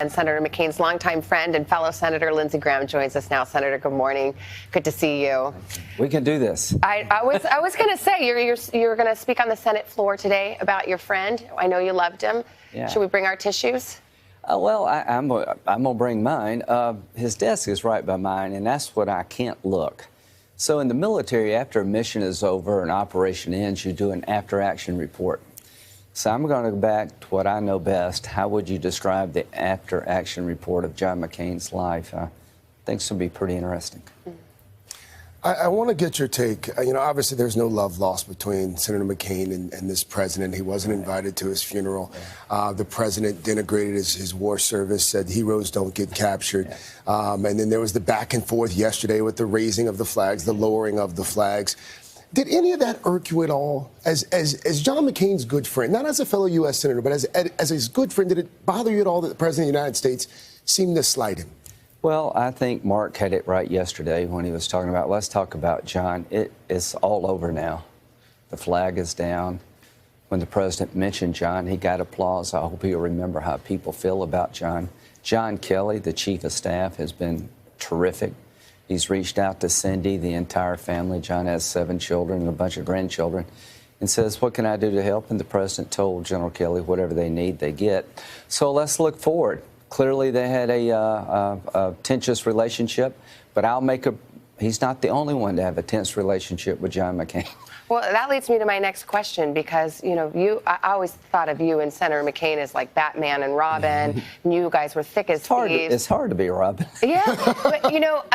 And Senator McCain's longtime friend and fellow Senator Lindsey Graham joins us now. Senator, good morning. Good to see you. We can do this. I was going to say you're going to speak on the Senate floor today about your friend. I know you loved him. Yeah. Should we bring our tissues? Well, I'm gonna bring mine. His desk is right by mine, and that's what I can't look. So in the military, after a mission is over, an operation ends, you do an after-action report. So I'm going to go back to what I know best. How would you describe the after-action report of John McCain's life? I think this will be pretty interesting. I want to get your take. Obviously there's no love lost between Senator McCain and this president. He wasn't invited to his funeral. The president denigrated his war service, said heroes don't get captured. And then there was the back and forth yesterday with the raising of the flags, the lowering of the flags. Did any of that irk you at all? As John McCain's good friend, not as a fellow U.S. senator, but as his good friend, did it bother you at all that the president of the United States seemed to slight him? Well, I think Mark had it right yesterday when he was talking about, let's talk about John. It is all over now. The flag is down. When the president mentioned John, he got applause. I hope he'll remember how people feel about John. John Kelly, the chief of staff, has been terrific. He's reached out to Cindy, the entire family. John has 7 children and a bunch of grandchildren, and says, what can I do to help? And the president told General Kelly whatever they need, they get. So let's look forward. Clearly, they had a tenuous relationship, but he's not the only one to have a tense relationship with John McCain. Well, that leads me to my next question, because, I always thought of you and Senator McCain as like Batman and Robin. And you guys were thick as thieves. It's hard to be Robin. Yeah, but,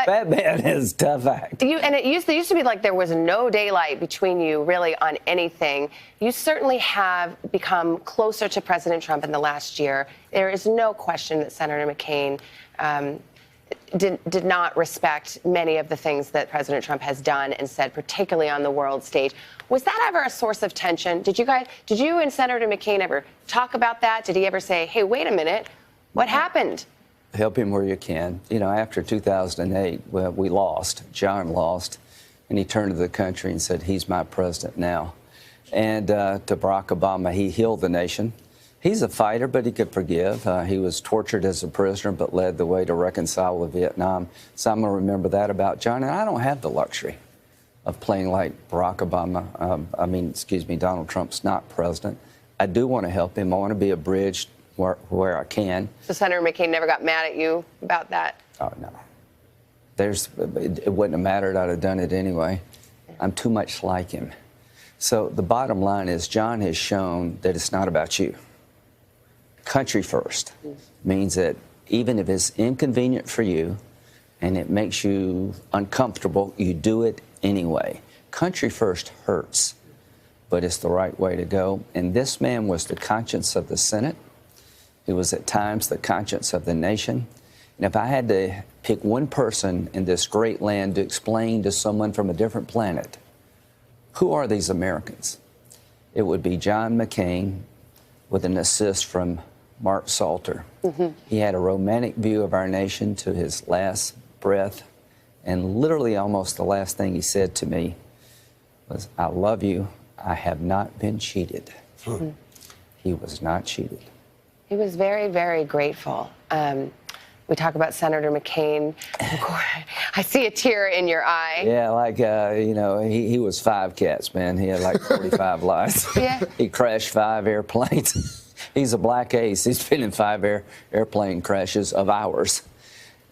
Batman is a tough act. And it used to be like there was no daylight between you really on anything. You certainly have become closer to President Trump in the last year. There is no question that Senator McCain did not respect many of the things that President Trump has done and said, particularly on the world stage. Was that ever a source of tension? Did you and Senator McCain ever talk about that? Did he ever say, hey, wait a minute, what happened? Help him where you can. After 2008, well, we lost. John lost. And he turned to the country and said, he's my president now. And to Barack Obama, he healed the nation. He's a fighter, but he could forgive. He was tortured as a prisoner, but led the way to reconcile with Vietnam. So I'm going to remember that about John. And I don't have the luxury of playing like Barack Obama. Donald Trump's not president. I do want to help him. I want to be a bridge where I can. So Senator McCain never got mad at you about that? Oh, no. It wouldn't have mattered. I'd have done it anyway. I'm too much like him. So the bottom line is John has shown that it's not about you. Country first means that even if it's inconvenient for you and it makes you uncomfortable, you do it anyway. Country first hurts, but it's the right way to go. And this man was the conscience of the Senate. He was at times the conscience of the nation. And if I had to pick one person in this great land to explain to someone from a different planet, who are these Americans? It would be John McCain with an assist from Mark Salter. He had a romantic view of our nation to his last breath, and literally almost the last thing he said to me was, I love you. I have not been cheated. He was not cheated. He was very, very grateful. We talk about Senator McCain. I see a tear in your eye. Yeah, he was 5 cats, man. He had like 45 lives. Yeah. He crashed 5 airplanes. He's a black ace. He's been in 5 airplane crashes of ours.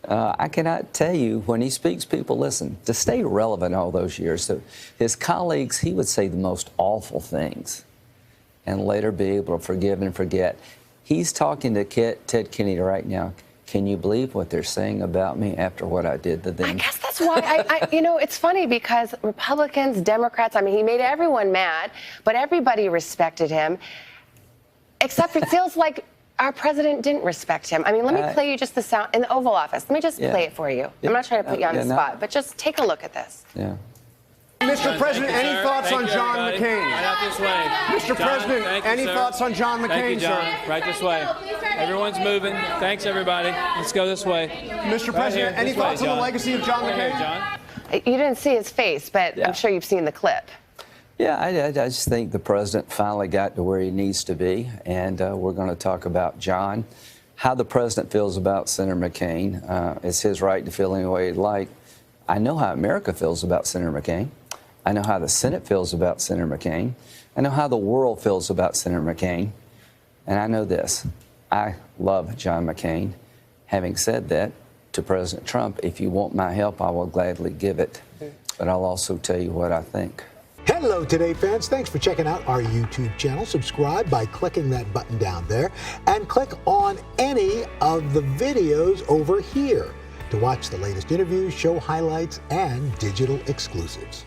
I cannot tell you, when he speaks, people listen. To stay relevant all those years, so his colleagues, he would say the most awful things and later be able to forgive and forget. He's talking to Ted Kennedy right now. Can you believe what they're saying about me after what I did to them? I guess that's why it's funny, because Republicans, Democrats, he made everyone mad, but everybody respected him. Except it feels like our president didn't respect him. Let me play you just the sound in the Oval Office. Let me just play it for you. I'm not trying to put you on the spot, but just take a look at this. Yeah. Mr. President, any thoughts on John McCain? Right out this way. Mr. President, any thoughts on John McCain, sir? Right this way. Everyone's moving. Thanks, everybody. Let's go this way. Mr. President, any thoughts on the legacy of John McCain? John. You didn't see his face, but I'm sure you've seen the clip. Yeah, I just think the president finally got to where he needs to be, and we're going to talk about John, how the president feels about Senator McCain. It's his right to feel any way he'd like. I know how America feels about Senator McCain. I know how the Senate feels about Senator McCain. I know how the world feels about Senator McCain. And I know this. I love John McCain. Having said that, to President Trump, if you want my help, I will gladly give it. But I'll also tell you what I think. Hello, Today fans. Thanks for checking out our YouTube channel. Subscribe by clicking that button down there and click on any of the videos over here to watch the latest interviews, show highlights, and digital exclusives.